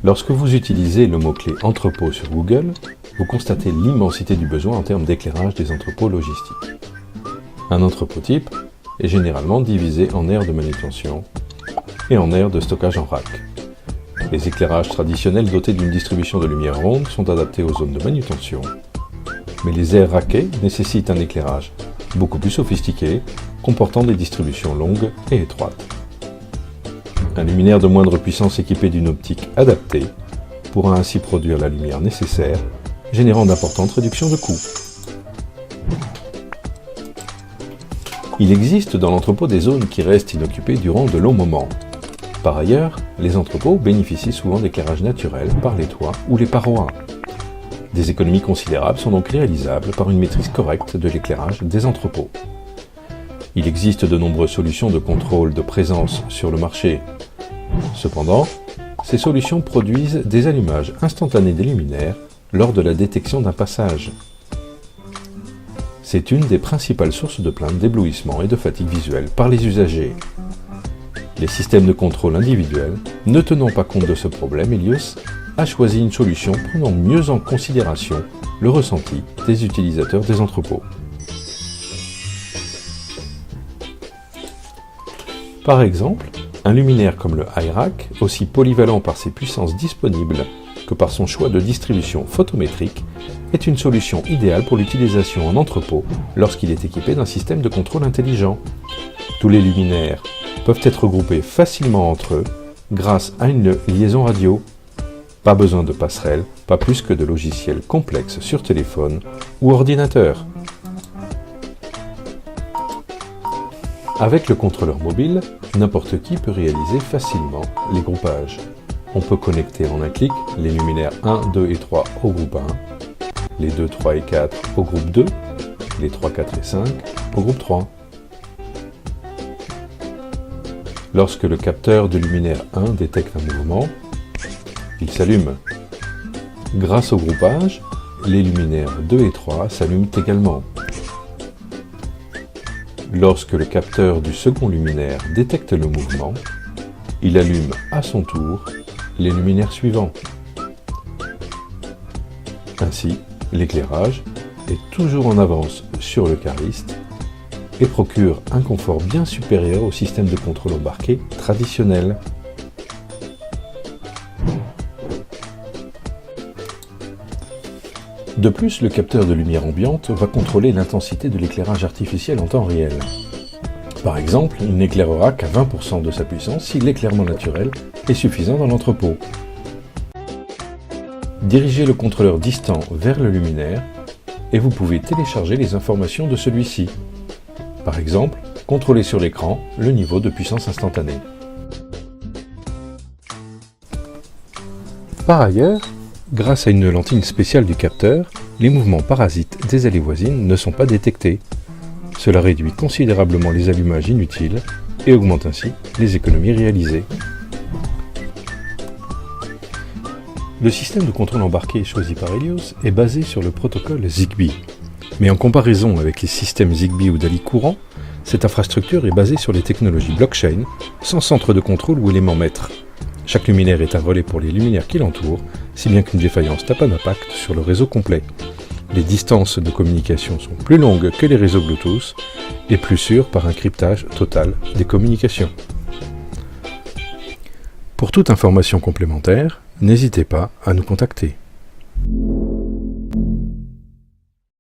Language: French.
Lorsque vous utilisez le mot-clé entrepôt sur Google, vous constatez l'immensité du besoin en termes d'éclairage des entrepôts logistiques. Un entrepôt type est généralement divisé en aires de manutention et en aires de stockage en rack. Les éclairages traditionnels dotés d'une distribution de lumière ronde sont adaptés aux zones de manutention, mais les aires rackées nécessitent un éclairage beaucoup plus sophistiqué, comportant des distributions longues et étroites. Un luminaire de moindre puissance équipé d'une optique adaptée pourra ainsi produire la lumière nécessaire, générant d'importantes réductions de coûts. Il existe dans l'entrepôt des zones qui restent inoccupées durant de longs moments. Par ailleurs, les entrepôts bénéficient souvent d'éclairage naturel par les toits ou les parois. Des économies considérables sont donc réalisables par une maîtrise correcte de l'éclairage des entrepôts. Il existe de nombreuses solutions de contrôle de présence sur le marché. Cependant, ces solutions produisent des allumages instantanés des luminaires lors de la détection d'un passage. C'est une des principales sources de plaintes d'éblouissement et de fatigue visuelle par les usagers. Les systèmes de contrôle individuels, ne tenant pas compte de ce problème, Helios a choisi une solution prenant mieux en considération le ressenti des utilisateurs des entrepôts. Par exemple, un luminaire comme le iRack, aussi polyvalent par ses puissances disponibles que par son choix de distribution photométrique, est une solution idéale pour l'utilisation en entrepôt lorsqu'il est équipé d'un système de contrôle intelligent. Tous les luminaires peuvent être regroupés facilement entre eux grâce à une liaison radio. Pas besoin de passerelle, pas plus que de logiciels complexes sur téléphone ou ordinateur. Avec le contrôleur mobile, n'importe qui peut réaliser facilement les groupages. On peut connecter en un clic les luminaires 1, 2 et 3 au groupe 1, les 2, 3 et 4 au groupe 2, les 3, 4 et 5 au groupe 3. Lorsque le capteur de luminaire 1 détecte un mouvement, il s'allume. Grâce au groupage, les luminaires 2 et 3 s'allument également. Lorsque le capteur du second luminaire détecte le mouvement, il allume à son tour les luminaires suivants. Ainsi, l'éclairage est toujours en avance sur le cariste et procure un confort bien supérieur au système de contrôle embarqué traditionnel. De plus, le capteur de lumière ambiante va contrôler l'intensité de l'éclairage artificiel en temps réel. Par exemple, il n'éclairera qu'à 20% de sa puissance si l'éclairement naturel est suffisant dans l'entrepôt. Dirigez le contrôleur distant vers le luminaire et vous pouvez télécharger les informations de celui-ci. Par exemple, contrôlez sur l'écran le niveau de puissance instantanée. Par ailleurs, grâce à une lentille spéciale du capteur, les mouvements parasites des allées voisines ne sont pas détectés. Cela réduit considérablement les allumages inutiles et augmente ainsi les économies réalisées. Le système de contrôle embarqué choisi par Helios est basé sur le protocole Zigbee. Mais en comparaison avec les systèmes Zigbee ou DALI courants, cette infrastructure est basée sur les technologies blockchain, sans centre de contrôle ou élément maître. Chaque luminaire est un relais pour les luminaires qui l'entourent, si bien qu'une défaillance n'a pas d'impact sur le réseau complet. Les distances de communication sont plus longues que les réseaux Bluetooth et plus sûres par un cryptage total des communications. Pour toute information complémentaire, n'hésitez pas à nous contacter.